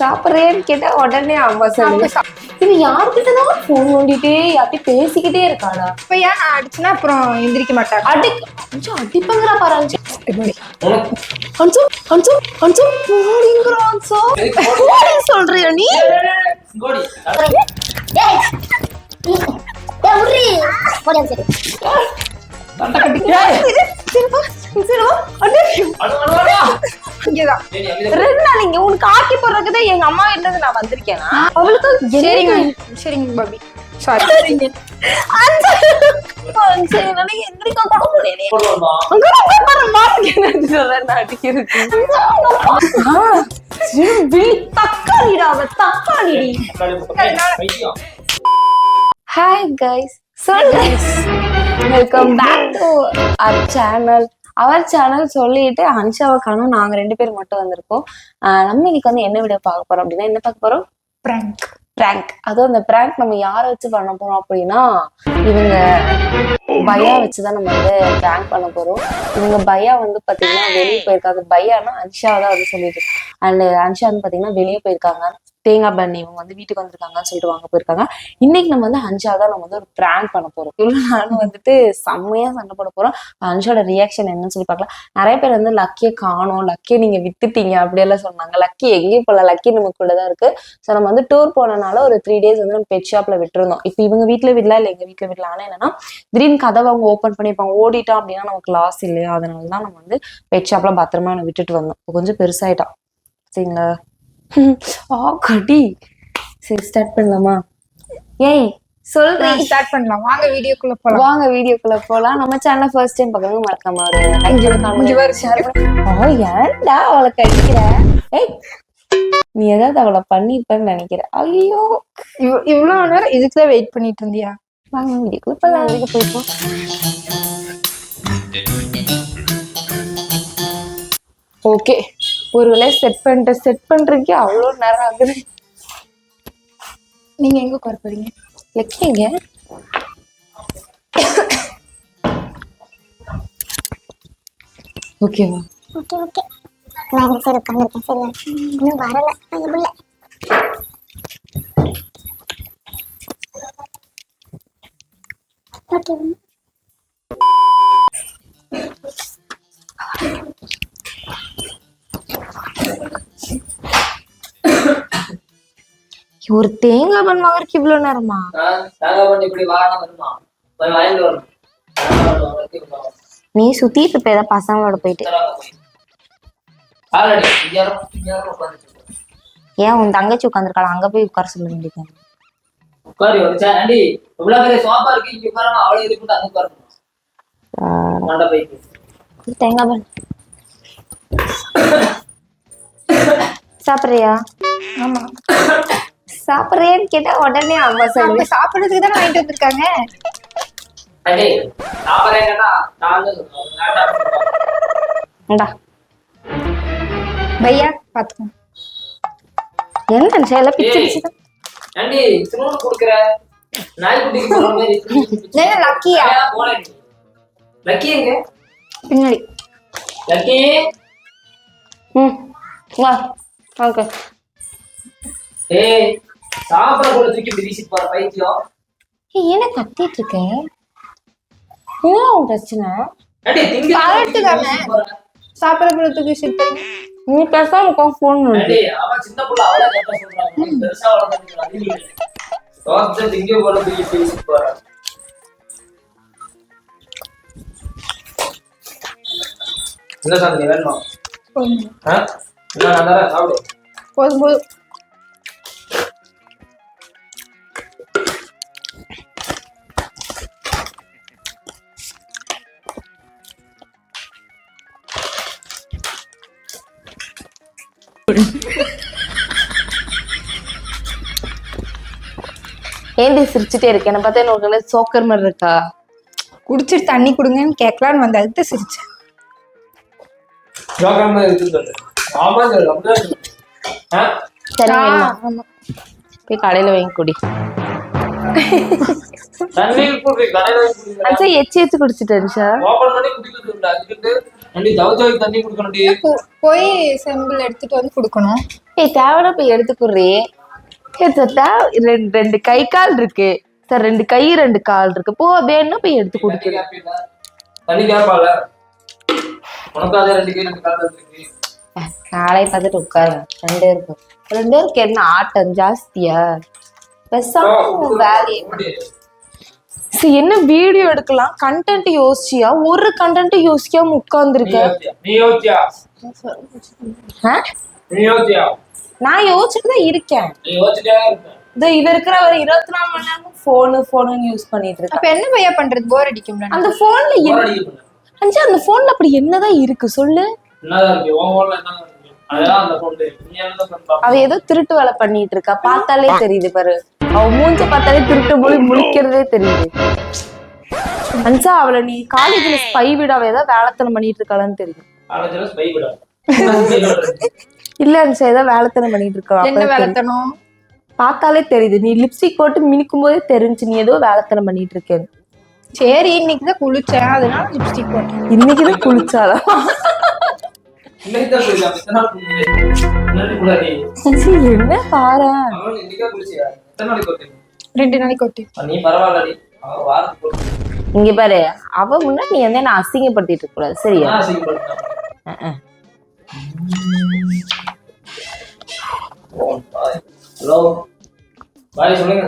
சாப்பிட்றேன்னு கேட்டா உடனே அம்மா சொல்லு. இது யாருக்கிட்டதான் போன் நோண்டிட்டே யார்கிட்ட பேசிக்கிட்டே இருக்காடா. இப்ப ஏன் நான் அடிச்சுன்னா அப்புறம் எந்திரிக்க மாட்டாங்க. அடிப்பங்கிற பாரு அஞ்சு அஞ்சு அஞ்சு அஞ்சு சொல்றியா நீ? உனக்கு ஆக்கி போடுறதுக்குதான் எங்க அம்மா இருந்து நான் வந்திருக்கேன். அவளுக்கு சரிங்க சரிங்க பாபி சாரி. எந்திரிக்க கூட முடியல. Hi guys, welcome back to our channel. Our channel சொல்லிட்டு அன்ஷாவை காணும் நாங்க 2 பேர் மட்டும் வந்திருக்கோம். நம்ம இன்னைக்கு வந்து என்ன வீடியோ பார்க்க போறோம் அப்படின்னா, என்ன பார்க்க போறோம்? பிராங்க். அதுவும் அந்த பிராங்க் நம்ம யாரை வச்சு பண்ண போறோம் அப்படின்னா, இவங்க பையா வச்சுதான் நம்ம வந்து பிராங்க் பண்ண போறோம். இவங்க பையா வந்து பாத்தீங்கன்னா வெளியே போயிருக்காங்க. பையானா அன்ஷா தான் வந்து சொல்லிட்டு, அண்ட் அன்ஷா வந்து பாத்தீங்கன்னா வெளியே போயிருக்காங்க. தேங்காய் பண்ணி இவங்க வந்து வீட்டுக்கு வந்திருக்காங்கன்னு சொல்லிட்டு வாங்க போயிருக்காங்க. இன்னைக்கு நம்ம வந்து அன்ஷா தான் நம்ம வந்து ஒரு பிராங்க் பண்ண போறோம். இவ்வளவு நானும் வந்துட்டு செம்மையா சண்டை போட போறோம். அன்ஷாவோட ரியாக்ஷன் என்னன்னு சொல்லி பார்க்கலாம். நிறைய பேர் வந்து லக்கியை காணோம், லக்கியை நீங்க வித்துட்டீங்க அப்படியெல்லாம் சொன்னாங்க. லக்கி எங்கேயும் போல, லக்கி நம்ம கூடதான் இருக்கு. ஸோ நம்ம வந்து டூர் போனனால ஒரு 3 days வந்து நம்ம பெட் ஷாப்ல விட்டுருந்தோம். இப்போ இவங்க வீட்டுல விடல, இல்லை எங்க வீட்டுல விடல. ஆனா என்னன்னா, திடீர்னு கதவை அவங்க ஓப்பன் பண்ணிருப்பாங்க. ஓடிட்டான் அப்படின்னா நமக்கு லாஸ் இல்லையா, அதனாலதான் நம்ம வந்து பெட் ஷாப்ல பத்திரமா விட்டுட்டு வந்தோம். கொஞ்சம் பெருசாயிட்டான். சரிங்களா? கடி. சரி, ஸ்டார்ட் பண்ணலாமா? ஏய் சொல்றேன், ஸ்டார்ட் பண்ணலாம். வாங்க வீடியோக்குள்ள போலாம். வாங்க வீடியோக்குள்ள போலாம். நம்ம சேனலை ஃபர்ஸ்ட் டைம் பார்க்கறவங்க மறக்காம ஒரு ஷேர் பண்ணி. ஏன்டா அவளை கடிக்கிற? ஏய், நீ ஏதாவது அவளை பண்ணிருப்பன்னு நினைக்கிற. ஐயோ, இவ்வளவு நேரம் இதுக்குதான் வெயிட் பண்ணிட்டு இருந்தியா? வாங்க வீடியோக்குள்ள போலாம். வீட்டுக்கு போயிருப்போம். ஓகே, ஒரு வேலையை செட் பண்றதுக்கே அவ்வளோ நேரம் ஆகுது. நீங்க எங்க உட்கார போறீங்க? லக்கிங்க ஓகேவா? ஓகே ஓகே, நான் இந்த சைடு உட்காந்துருக்கேன். சரியா? இன்னும் வரல அதுக்குள்ள. ஓகே, ஒரு தேங்காய் பண்ண வாங்கறதுக்கு இவ்வளவு நேரமா? நீ சுத்திட்டு இருப்ப ஏதாவது பசங்களோட போயிட்டு. ஏன் உன் தங்கச்சி உட்காந்துருக்காளா, அங்க போய் உட்கார சொல்ல வேண்டியது. தேங்காய் பண்ண சாப்பிடுறியா? ஆமா, சாப்பிடுறேன்னு கேட்டா உடனே அம்மா சொல்லு. சாப்பிடுறதுக்கு தான் வாங்கிட்டு வந்திருக்காங்க. பையா பாத்துக்கோ. என்ன எல்லாம் பிச்சு லக்கியா பின்னாடி. வா ஓகே. என்ன கத்திட்டு இருக்க? என்ன பிரச்சனை? சாப்பிட போறதுக்கு சிட்டு நீ பேசாம உட்காந்து போன் பண்ணு. போதும் போதும். ஏன் சிரிச்சுட்டே இருக்கு? என்ன பார்த்தா என்ன சோக்கர் மாதிரி இருக்கா? குடிச்சிட்டு தண்ணி குடுங்கன்னு கேட்கலான்னு வந்த, அதுக்கு சிரிச்சேன். போய் கடையில வாங்கி குடி. எச்சு குடிச்சிட்டேன். அண்டி தவச்சோய் தண்ணி குடுக்கணும்டி. போய் செம்பிள் எடுத்துட்டு வந்து கொடுக்கணும். ஏய் தேவையான போய் எடுத்துக்குறே. ரெண்டு கை கால் இருக்கு சார், 2 கை 2 கால் இருக்கு. போ வேணும்னா போய் எடுத்து கொடுக்குறேன். தண்ணி கேப்பால உனக்காக 2 கை 2 கால் இருக்கு. காலை பார்த்துட்டு உட்காரு. 2 பேருக்கு 2 பேருக்கு என்ன ஆட்டம் ஜாஸ்தியா? பேசாம வேலையை என்ன வீடியோ எடுக்கலாம் கண்டென்ட் யோசிச்சியா? ஒரு கண்டென்ட் யோசிக்காம உட்கார்ந்துருக்க. நான் யோசிச்சுட்டு தான் இருக்கேன். இவ இருக்கிற ஒரு 24 மணி நேரம் போனு யூஸ் பண்ணிட்டு இருக்கேன். அப்ப என்ன பையா பண்றது? போர் அடிக்கும்ல. அந்த போன்ல அஞ்சு அந்த போன்ல அப்படி என்னதான் இருக்கு சொல்லு. அவ ஏதோ திருட்டு வேலை பண்ணிட்டு இருக்கா, பார்த்தாலே தெரியுது பாரு. அவ மூஞ்ச பார்த்தாலே திருட்டு மொழி முழிக்கிறதே தெரியுது. அன்சா அவளை நீ காலேஜ்ல ஸ்பை விட அவ ஏதாவது வேலைத்தனம் பண்ணிட்டு இருக்காளான்னு தெரியும். இல்ல அன்சா ஏதாவது வேலைத்தனம் பண்ணிட்டு இருக்கா. என்ன வேலைத்தனம்? பார்த்தாலே தெரியுது. நீ லிப்ஸ்டிக் போட்டு மினிக்கும் போதே தெரிஞ்சு நீ ஏதோ வேலைத்தனம் பண்ணிட்டு இருக்கேன்னு. சரி இன்னைக்குதான் குளிச்சேன், அதனால லிப்ஸ்டிக் போட்டேன். இன்னைக்குதான் குளிச்சாளா? என்ன பாரு 2 நாளைக்கு ஒட்டி. இங்க பாரு, அவ முன்னாடி நீ வந்து என்ன அசிங்கப்படுத்திட்டு இருக்க கூடாது சரியா? ஹலோ பாய் சொல்லுங்க.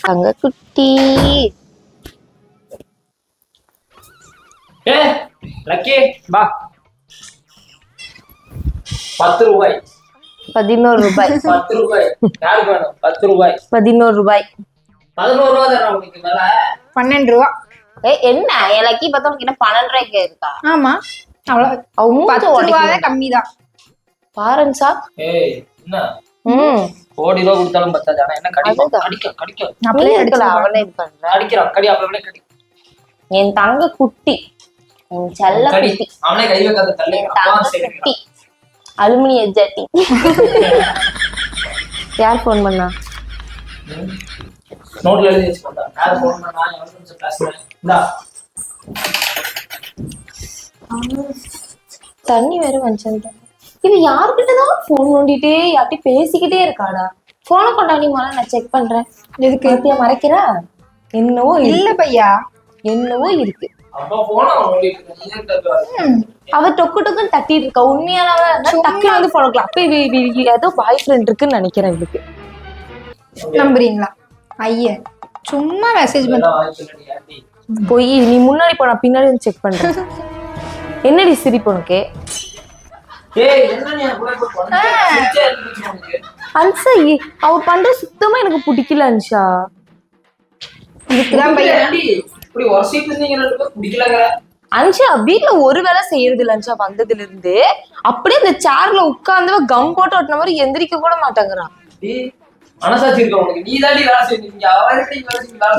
தங்க குட்டி லக்கி பா 10 ரூபாய் 11 ரூபாய் 10 ரூபாய் யாருக்கு வேணும்? 10 ரூபாய் 11 ரூபாய் 11 ரூபாய் தரேன் உனக்கு மேல 12 ரூபா. என்ன என் லக்கி பார்த்தா உனக்கு என்ன 12 ரூபாய்க்கு இருக்கா? ஆமா அவ்வளவு. அவ மூஞ்ச 10 ரூபாவே உடைக்க கம்மிதான் பாருங்க சார். என்ன கோடி ரூபா கொடுத்தாலும் பத்தாது. ஆனா என்ன கடிக்கும் நீ இருக்கல அவளே இது பண்ற. அடிக்கிறான் கடி அவளே கடி. என் தங்க குட்டி, என் செல்ல குட்டி, அவனே கை வைக்காத தள்ளி தங்க குட்டி, அலுமினிய ஜட்டி. யார் போன் பண்ணா? நோட்ல எழுதி வச்சுக்கோடா. யார் போன் பண்ணா? நான் வந்து பேசுறேன். இந்தா தண்ணி வேற வந்துச்சு. இவ யாருக்கிட்டதான் போன் நோண்டிட்டே யார்ட்டி பேசிக்கிட்டே இருக்காடா. போனை கொண்டாடி முதல்ல நான் செக் பண்றேன். எதுக்கு ஏத்தியா மறைக்கிறா? என்னவோ இல்ல பையா, என்னவோ இருக்கு. அப்பா போன் அவ டொக்கு டொக்குன்னு தட்டிட்டு இருக்கா. உண்மையானவ டக்கு வந்து போன் வைக்கலாம். அப்ப ஏதோ பாய் ஃப்ரெண்ட் இருக்குன்னு நினைக்கிறேன் இவளுக்கு. நம்புறீங்களா? ஐயா சும்மா மெசேஜ் பண்ண போய் நீ முன்னாடி போனா பின்னாடி வந்து செக் பண்றேன். என்னடி சிரிப்பு உனக்கு? அன்சா அவ பண்ற சுத்தமா எனக்கு பிடிக்கல அன்ஷா. அன்ஷா வீட்டுல ஒரு வேலை செய்யறது இல்ல அன்ஷா. வந்ததுல இருந்து அப்படியே அந்த சேர்ல உட்கார்ந்து கம் போட்டு ஒட்டின மாதிரி எந்திரிக்க கூட மாட்டேங்கிறான்.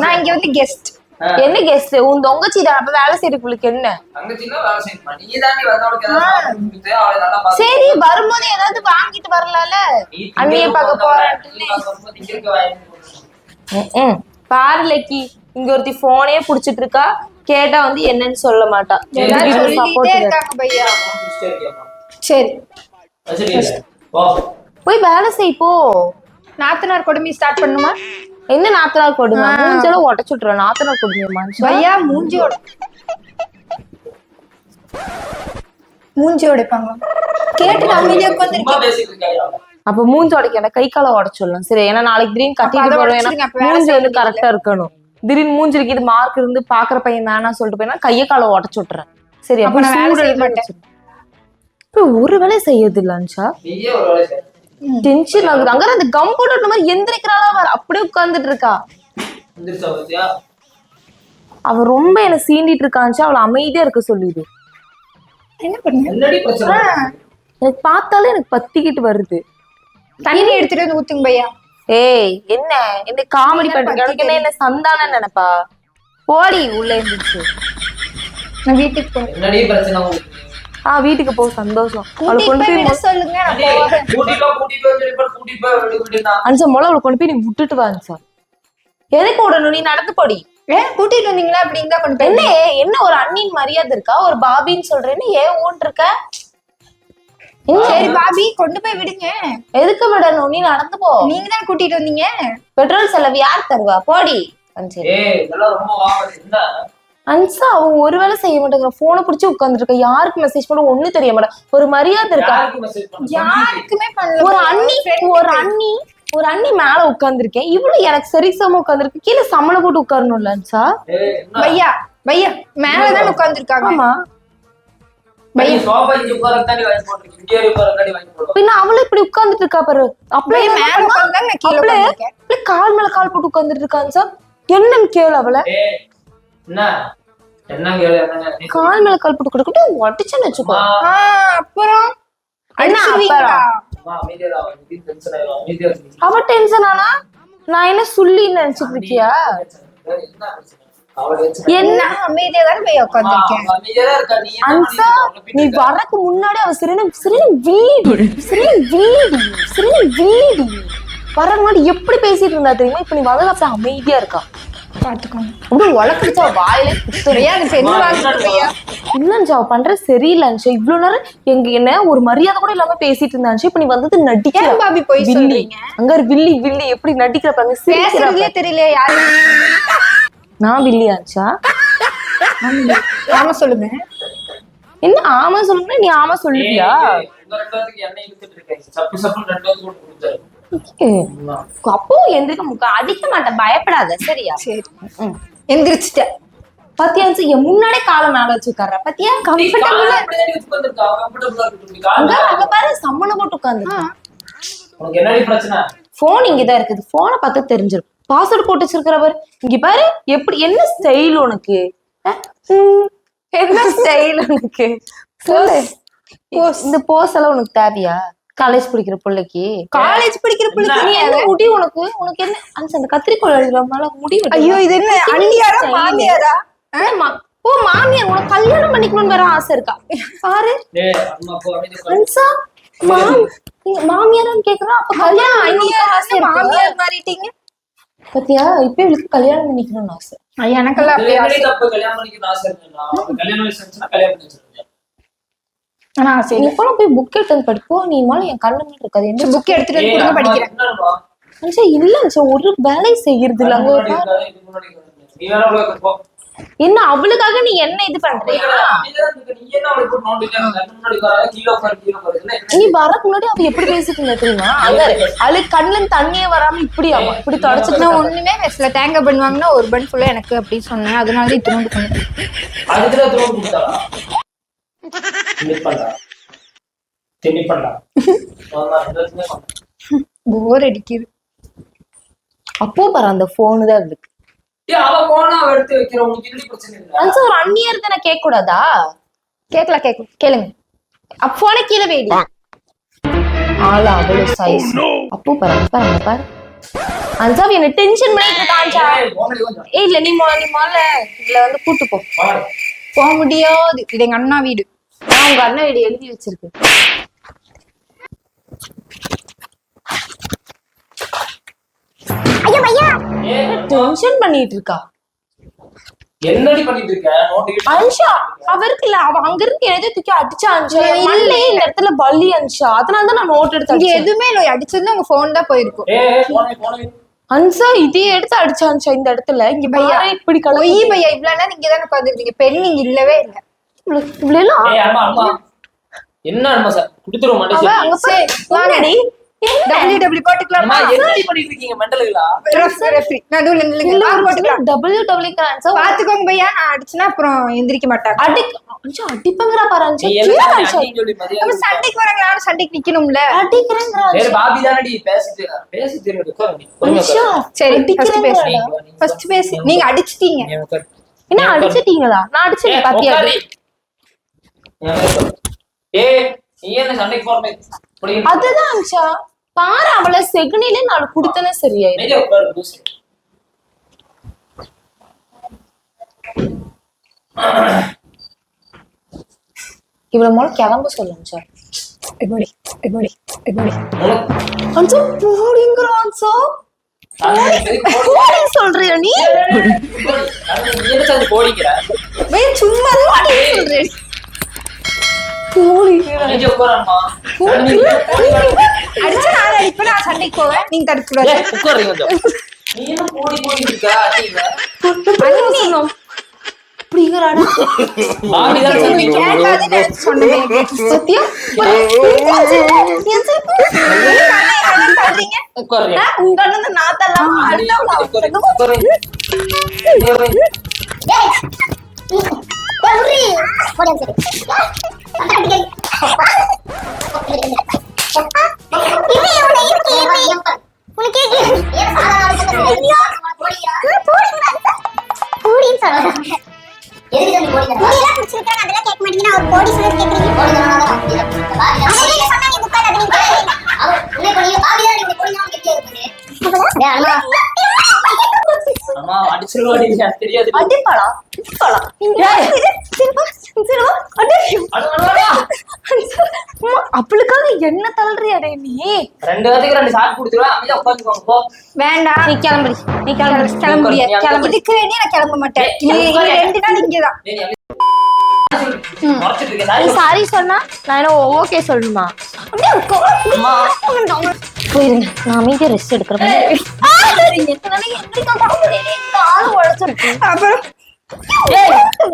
நான் இங்க வந்து கெஸ்ட். என்ன கெஸ்ட்? உன் தொங்கச்சி தான். அப்ப வேலை செய்யறதுக்கு என்ன? சரி வரும்போது ஏதாவது வாங்கிட்டு வரலாம்ல. அண்ணிய பார்க்க போறேன். பாரு லக்கி, இங்க ஒருத்தி போனே புடிச்சிட்டு இருக்கா. கேட்டா வந்து என்னன்னு சொல்ல மாட்டா. சரி போய் வேலை செய் போ. நாத்தனார் கொடுமை ஸ்டார்ட் பண்ணுமா? என்ன நாத்தனார் கொடுமை? மூஞ்செல்லாம் உடச்சு விட்டுருவேன். நாத்தனார் கொடுமையா பையா? மூஞ்சி உடைப்பாங்க கேட்டு அமைதியா உட்கார்ந்து. அப்ப மூஞ்சி உடைக்க கை காலை உடச்சிடலாம் சரி. ஏன்னா நாளைக்கு திடீர்னு கட்டிட்டு போறேன். மூஞ்சி வந்து கரெக்டா இருக்கணும். திடீர்னு மூஞ்சிருக்கு இது மார்க் இருந்து பாக்குற பையன் வேணாம் சொல்லிட்டு போயினா கைய காலை உடச்சு விட்டுறேன் சரி. அப்ப நான் வேலை செய்ய மாட்டேன். இப்ப ஒரு வேலை செய்யறது இல்ல அன்ஷா. நீயே ஒரு வேலை செய்ய. டென்ஷன் ஆகுது. அங்க அந்த கம் போட்டு மாதிரி எந்திரிக்கிறாளா அவ அப்படியே உட்கார்ந்துட்டு இருக்கா. எந்திரிச்சா பாத்தியா? அவ ரொம்ப என்ன சீண்டிட்டு இருக்கான்ச்சா, அவளை அமைதியா இருக்க சொல்லுது. என்ன பண்ண? என்னடி பிரச்சனை? எனக்கு பார்த்தாலே எனக்கு பத்திக்கிட்டு வருது. தண்ணி எடுத்துட்டு வந்து ஊத்துங்க பையா. ஏய் என்ன என்ன காமெடி பண்றீங்க? எனக்கு என்ன சந்தான நினைப்பா? போடி உள்ள இருந்துச்சு. நான் வீட்டுக்கு போறேன். என்னடி பிரச்சனை உங்களுக்கு? வீட்டுக்கு போ, சந்தோஷம். அவளை கொண்டு கூட்டிட்டு போய் போய் விட சொல்லுங்க, நான் போறேன். கூட்டிட்டு போய் அன்சா மொள அவளை கொண்டு போய் நீ விட்டுட்டு வா அன்சா. எதுக்கு விடணும்? நீ நடந்து போடி. கூட்டிட்டு வந்தீங்களா அப்படின்னு தான் கொண்டு போய். என்ன என்ன ஒரு அண்ணின் மரியாதை இருக்கா? ஒரு பாபின்னு சொல்றேன்னு ஏன் ஓன் இருக்க? சரி பாபி கொண்டு போய் விடுங்க. எதுக்கு விடணும்? நீ நடந்து போ. நீங்க தான் கூட்டிட்டு வந்தீங்க. பெட்ரோல் செலவு யார் தருவா? போடி. அன்சா அவன் ஒரு வேலை செய்ய மாட்டேங்கிற. போனை பிடிச்சி உட்கார்ந்து இருக்க. யாருக்கு மெசேஜ் பண்ண ஒண்ணும் தெரிய மாட்டேன். ஒரு மரியாதை இருக்கா? யாருக்குமே பண்ணல. ஒரு அண்ணி மேல உட்கார்ந்துருக்கேன். இவ்வளவு எனக்கு சரிசமா உட்கார்ந்துருக்கு. கீழே சம்மளை போட்டு உட்காரணும்ல அன்சா. பையா பையா மேலதான் உட்கார்ந்து இருக்காங்க. ஆமா பின்ன அவளை இப்படி உட்கார்ந்துட்டு இருக்கா பாரு. அப்படியே மேல உட்கார்ந்தாங்க, நான் கீழே உட்கார்ந்திருக்கேன். கால் மேல கால் போட்டு உட்கார்ந்துட்டு இருக்கான் சார். என்னன்னு கேளு அவளை. கால் மேல கால் போட்டு கொடுக்கட்டும், உடச்சுன்னு வச்சுக்கோ. அப்புறம் அடிச்சுவீங்களா? அவ டென்ஷன் ஆனா நான் என்ன சொல்லி நினைச்சிட்டு இருக்கியா? என்ன அமைதியா தானே போய் உட்கார்ந்திருக்கேன். அன்சா நீ வரக்கு முன்னாடி அவ வீடி வர முன்னாடி எப்படி பேசிட்டு இருந்தா தெரியுமா? இப்ப நீ வந்து அப்ப அமைதியா இருக்கா. பாத்துக்கோங்க. அப்படியே உலக்கடிச்சா வாயில இல்லன்சா. அவ பண்ற சரியில்லைன்சா. இவ்வளவு நேரம் என்ன ஒரு மரியாதை கூட இல்லாம பேசிட்டு இருந்தாச்சு. இப்ப நீ வந்தது நடிக்கிற பாபி போய் சொல்றீங்க. அங்க வில்லி எப்படி நடிக்கிறப்பாங்க. பேசுறதுலயே தெரியல யாரு. நான் வில்லியாச்சா? ஆமா சொல்லுங்க. என்ன ஆமா சொல்லுங்க? நீ ஆமா சொல்லுவியா? அப்போ எந்திரிக்க முக்கா அடிக்க மாட்டேன், பயப்படாத சரியா? சரி எந்திரிச்சிட்டேன். பாத்தியா என் முன்னாடி காலை மேல வச்சு உட்கார்ற. பாத்தியா கம்ஃபர்டபுளா அங்க பாரு. சம்மணம் போட்டு உட்கார்ந்து. போன் இங்கதான் இருக்குது. போனை பார்த்து தெரிஞ்சிடும். பாஸ்வேர்ட் போட்டு வச்சிருக்கிறவர் இங்க பாரு. எப்படி என்ன ஸ்டைல் உனக்கு? என்ன ஸ்டைல் உனக்கு? சொல்லு. இந்த போஸ் எல்லாம் உனக்கு தேவையா? காலேஜ் படிக்கிற பிள்ளைக்கு காலேஜ் படிக்கிற பிள்ளைக்கு நீ என்ன முடி உனக்கு என்ன அந்த கத்திரிக்கோள் அடிக்கிற முடி? ஐயோ இது என்ன அண்ணியாரா மாமியாரா? ஓ மாமியார். உனக்கு கல்யாணம் பண்ணிக்கணும்னு வேற ஆசை இருக்கா பாரு. அன்சா மாமியாரான்னு கேக்குறா. அப்ப கல்யாணம் ஆசை மாமியார் மாறிட்டீங்க பத்தியா? இப்ப இவளுக்கு கல்யாணம் பண்ணிக்கணும்னு ஆசை. எனக்கெல்லாம் அப்படி ஆசை. நீ போல போய் புக் எடுத்து படிப்போம். நீ மேல என் கண்ணு மேல இருக்காது. என்ன புக் எடுத்துட்டு வந்து கொடுங்க, படிக்கிறேன். இல்ல ஒரு வேலை செய்யறது இல்ல. என்ன அவளுக்காக நீ என்ன இது பண்றியா? நீ வரக்கு முன்னாடி அவ எப்படி பேசிட்டு இருந்தா தெரியுமா? அது கண்ணுல தண்ணியே வராம இப்படி தொடச்சிட்டு. நான் ஒண்ணுமே பேசல. தேங்காய் பன் வாங்கினா ஒரு பன் ஃபுல்லா எனக்கு அப்படி சொன்னேன். அதனால இத்தனோண்டு போர் அடிக்குது. அப்போ பாரு அந்த போனு தான் இருக்கு. ஒரு அண்ணியா இருந்து நான் கேட்க கூடாதா? கேளுங்க. அப்போனே கீழே வேடி ஆளா அவ்வளவு சைஸ். அப்போ பாரு அன்சாவி என்ன டென்ஷன் பண்ணிட்டு இருக்கான்ச்சா. இல்ல நீ முதல்ல இதுல வந்து கூட்டு போக முடியாது. இது எங்க அண்ணா வீடு. உங்க அண்ணா வீடு எழுதி வச்சிருக்கு. ஐயோ பையா டென்ஷன் பண்ணிட்டு இருக்கா. என்னடி பண்ணிட்டு இருக்க? அன்ஷா அவருக்கு இல்ல, அவ அங்க இருந்து எழுதி தூக்கி அடிச்சா. அன்ஷா மண்ணே இந்த இடத்துல பலி அன்ஷா. அதனால தான் நான் நோட் எடுத்து இங்க எதுவுமே இல்லை. அடிச்சது உங்க போன் தான் போயிருக்கும். அன்சா இதே எடுத்து அடிச்சா அன்ஷா இந்த இடத்துல. இங்க பையா இப்படி ஒய் பையா இவ்வளவு நேரம் இங்க தானே உட்கார்ந்துருக்கீங்க. பெண் இங்க இல்லவே இல்லை. என்ன அம்மா சார் குடுத்துறோம். அங்க வாங்கடி. WW போட்டுக்கலாமா? என்னடி பண்ணிட்டு இருக்கீங்க மெண்டலுங்களா? ரெஃப்ரி நடுவுல நில்லுங்க. போட்டுக்கலாம். WW பாத்துக்கோங்க பையா, நான் அடிச்சுனா அப்புறம் எந்திரிக்க மாட்டாங்க. அடிப்பங்கறா பாரு நீ அஞ்சு. என்ன கீழே அடின்னு சொல்லி மரியாதை நம்ம சண்டைக்கு வராங்க, நானும் சண்டைக்கு நிக்கணும்ல. அடிக்கிறேங்கறா. சரி பாபி தானடி பேசிட்டு அன்ஷா சரி ஃபர்ஸ்ட் பேசு. அடிக்கிறேங்கறா. ஃபர்ஸ்ட் பேசு. நீங்க அடிச்சிட்டீங்க. என்ன அடிச்சிட்டீங்களா? நான் அடிச்சேன் பாத்தியா? ஏய் நீ என்ன சண்டைக்கு போறமே? அதுதான் அன்ஷா. பாரு அவளை செகனிலே நான் குடுத்தனே சரியாயிரு. மேலே உட்காரு லூசு. இவள மொத கிளம்ப சொல்லு அன்ஷா. இப்படி. அன்ஷா போடிங்கற அன்ஷா. போடி சொல்றியா நீ? போடிக்கிற வே சும்மா போடி சொல்றேன். போடி. நீங்க உட்காரம்மா. அடிச்சா நான் அடிப்பேன், நான் சண்டைக்கு போவேன். நீங்க தடுக்க கூடாது. உட்காருங்க கொஞ்சம். நீ என்ன போடி இருக்கா? அண்ணி அப்படிங்கறாடா. பாபி தான் சொன்னீங்க. கேட்காதே நான் சொன்னேன். சத்தியா? பண்றீங்க? உட்காருங்க. உங்க அண்ணன் நான் தரலாம். உட்காருங்க. உரி போடு சரி அடிக்கடி இது இவனை இருக்கு உனக்கு ஏன் ஐயோ போடின்னு சொல்றாங்க. எதுக்கு நீ போடி போடிலாம் குடிச்சிருக்காங்க, அதெல்லாம் கேட்க மாட்டீங்க. நான் ஒரு போடி சொல்லி கேக்குறீங்க. போடி சொன்னாங்க அவங்க என்ன சொன்னாங்க? குப்பைல அது நீங்க அவர் உன்னை போடி பாதி தான் நீங்க போடி நான் கேட்டே இருப்பீங்க. டேய் அம்மா அம்மா அடிச்சிருவாடி தெரியாது. அடிப்பாளா? அடிப்பாளா? அவளுக்காக என்ன தள்ளுறியாடே நீ? ரெண்டு பேத்துக்கு ரெண்டு சாக்கு கொடுத்துருவா. அமைதியா உட்காந்துக்கோங்க போ. வேண்டாம். நீ கிளம்புடி. நீ கிளம்பு. கிளம்ப முடியாது. இதுக்கு வேண்டிய நான் கிளம்ப மாட்டேன். நீ 2 நாள் இங்கதான். டேய், நீ முறைச்சிட்டு இருக்க. நீ சாரி சொன்னா நான் என்ன ஓகே சொல்லணுமா? அப்படியே போயிருங்க. நான் அமைதியா ரெஸ்ட் எடுக்கிறேன். கால் உழைச்சிருக்கு. அப்புறம்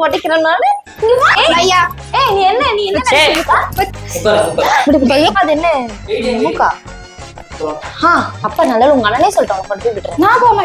உடைக்கிறேன் நானு. ஐயா, ஏய் நீ என்ன நினைச்சிருக்கா? உட்காரு. அது என்ன மூக்கா? அப்ப நல்லா உங்க அண்ணனே சொல்லிட்டோம். கொண்டு போய் விட்டுறேன். நான் போக மாட்டேன்.